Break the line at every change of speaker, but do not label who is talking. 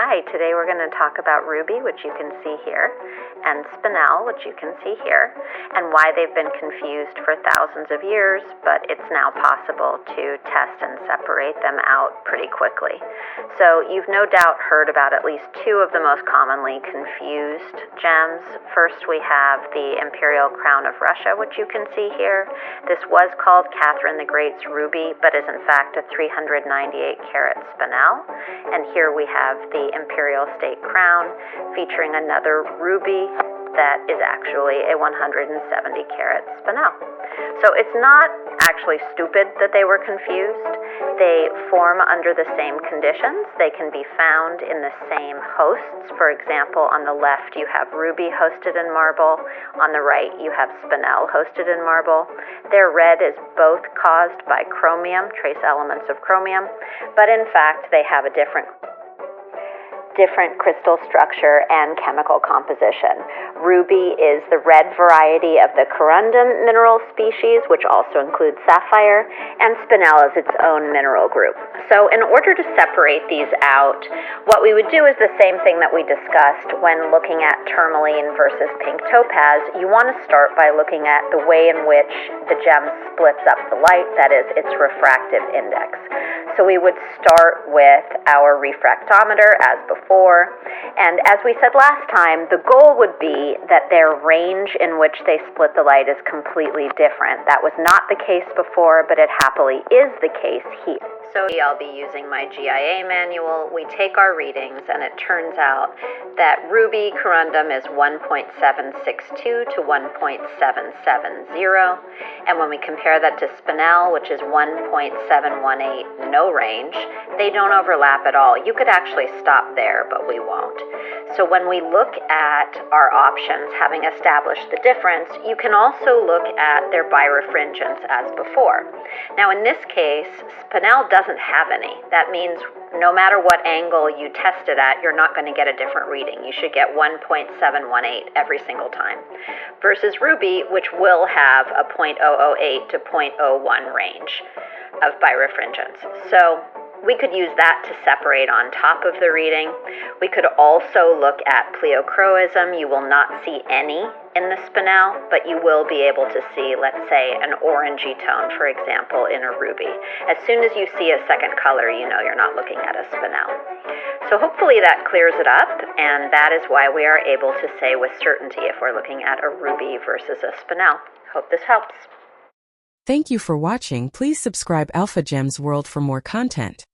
Hi, today we're going to talk about ruby, which you can see here, and spinel, which you can see here, and why they've been confused for thousands of years, but it's now possible to test and separate them out pretty quickly. So you've no doubt heard about at least two of the most commonly confused gems. First, we have the Imperial Crown of Russia, which you can see here. This was called Catherine the Great's ruby, but is in fact a 398-carat spinel. And here we have the Imperial State Crown featuring another ruby that is actually a 170-carat spinel. So it's not actually stupid that they were confused. They form under the same conditions. They can be found in the same hosts. For example, on the left you have ruby hosted in marble. On the right you have spinel hosted in marble. Their red is both caused by chromium, trace elements of chromium, but in fact they have a different crystal structure and chemical composition. Ruby is the red variety of the corundum mineral species, which also includes sapphire, and spinel is its own mineral group. So in order to separate these out, what we would do is the same thing that we discussed when looking at tourmaline versus pink topaz. You want to start by looking at the way in which the gem splits up the light, that is, its refractive index. So we would start with our refractometer as before, and as we said last time, the goal would be that their range in which they split the light is completely different. That was not the case before, but it happily is the case here. So I'll be using my GIA manual. We take our readings, and it turns out that ruby corundum is 1.762 to 1.770, and when we compare that to spinel, which is 1.718, no range, they don't overlap at all. You could actually stop there, but we won't. So when we look at our options, having established the difference, you can also look at their birefringence as before. Now in this case, spinel doesn't have any. That means no matter what angle you test it at, you're not going to get a different reading. You should get 1.718 every single time. Versus ruby, which will have a 0.008 to 0.01 range of birefringence. So we could use that to separate on top of the reading. We could also look at pleochroism. You will not see any in the spinel, but you will be able to see, let's say, an orangey tone, for example, in a ruby. As soon as you see a second color, you know you're not looking at a spinel. So hopefully that clears it up, and that is why we are able to say with certainty if we're looking at a ruby versus a spinel. Hope this helps.
Thank you for watching. Please subscribe Alfa Gems World for more content.